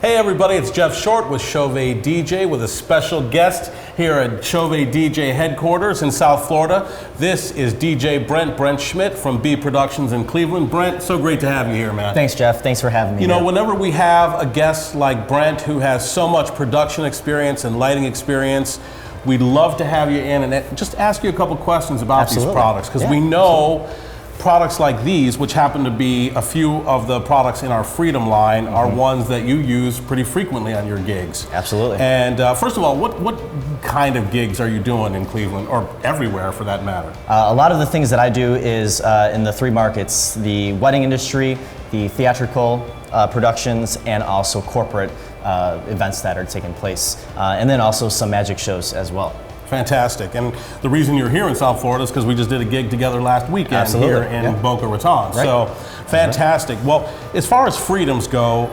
Hey everybody, it's Jeff Short with CHAUVET DJ with a special guest here at CHAUVET DJ headquarters in South Florida. This is DJ Brent Schmidt from B Productions in Cleveland. Brent, so great to have you here, man. Thanks, Jeff. Thanks for having me. You know, whenever we have a guest like Brent who has so much production experience and lighting experience, we'd love to have you in and just ask you a couple questions about these products, because we know products like these, which happen to be a few of the products in our Freedom line, are ones that you use pretty frequently on your gigs. Absolutely. And first of all, what kind of gigs are you doing in Cleveland, or everywhere for that matter? A lot of the things that I do is in the three markets: the wedding industry, the theatrical productions, and also corporate events that are taking place. And then also some magic shows as well. Fantastic. And the reason you're here in South Florida is because we just did a gig together last weekend here in Boca Raton. Right. So fantastic. Well, as far as Freedoms go,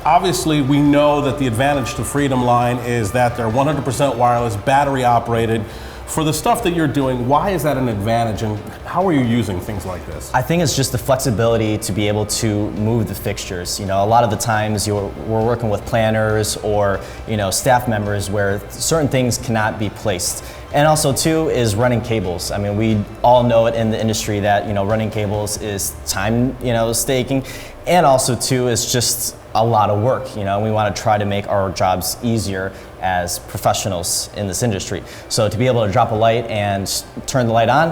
obviously we know that the advantage to Freedom line is that they're 100% wireless, battery operated. For the stuff that you're doing, why is that an advantage, and how are you using things like this? I think it's just the flexibility to be able to move the fixtures. You know, a lot of the times we're working with planners or, you know, staff members where certain things cannot be placed. And also too is running cables. I mean, we all know it in the industry that, you know, running cables is time, you know, staking. And also too is just a lot of work. You know, we want to try to make our jobs easier as professionals in this industry. So to be able to drop a light and turn the light on,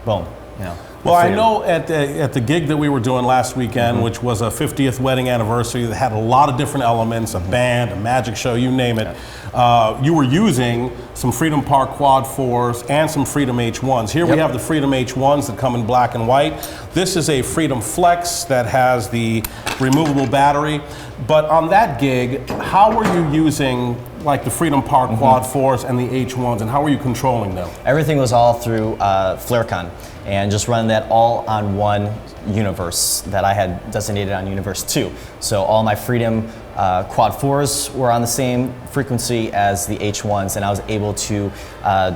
boom, you know. Well, I know at the gig that we were doing last weekend, which was a 50th wedding anniversary that had a lot of different elements, a band, a magic show, you name it. You were using some Freedom Park Quad 4s and some Freedom H1s. Here we have the Freedom H1s that come in black and white. This is a Freedom Flex that has the removable battery. But on that gig, how were you using like the Freedom Park Quad 4s and the H1s, and how were you controlling them? Everything was all through FlareCon, and just running that all on one universe that I had designated on Universe 2. So all my Freedom Quad 4s were on the same frequency as the H1s, and I was able to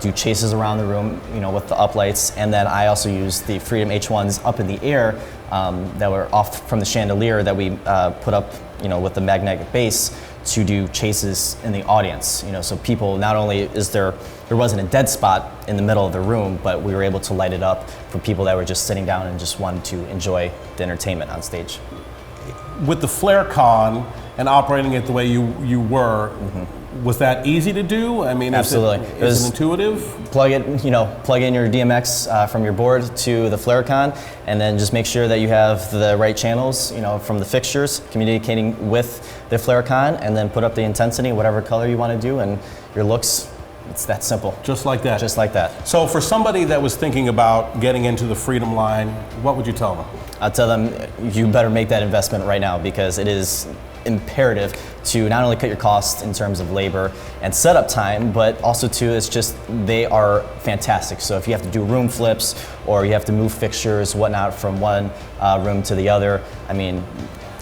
do chases around the room, you know, with the uplights. And then I also used the Freedom H1s up in the air that were off from the chandelier that we put up, you know, with the magnetic base, to do chases in the audience. You know, so people, not only is there wasn't a dead spot in the middle of the room, but we were able to light it up for people that were just sitting down and just wanted to enjoy the entertainment on stage. With the FlareCon and operating it the way you were, was that easy to do? I mean, absolutely. Is it intuitive? Plug in your DMX from your board to the FlareCon, and then just make sure that you have the right channels, you know, from the fixtures communicating with the FlareCon, and then put up the intensity, whatever color you want to do, and your looks. It's that simple. Just like that. Just like that. So for somebody that was thinking about getting into the Freedom line, what would you tell them? I'll tell them, you better make that investment right now, because it is imperative to not only cut your costs in terms of labor and setup time, but also too, it's just, they are fantastic. So if you have to do room flips, or you have to move fixtures, whatnot, from one room to the other, I mean,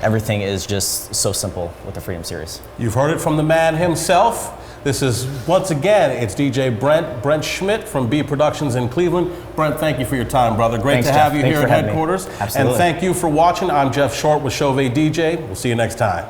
everything is just so simple with the Freedom series. You've heard it from the man himself. This is, once again, it's DJ Brent Schmidt from B Productions in Cleveland. Brent, thank you for your time, brother. Great to have you here at headquarters. Absolutely. And thank you for watching. I'm Jeff Short with CHAUVET DJ. We'll see you next time.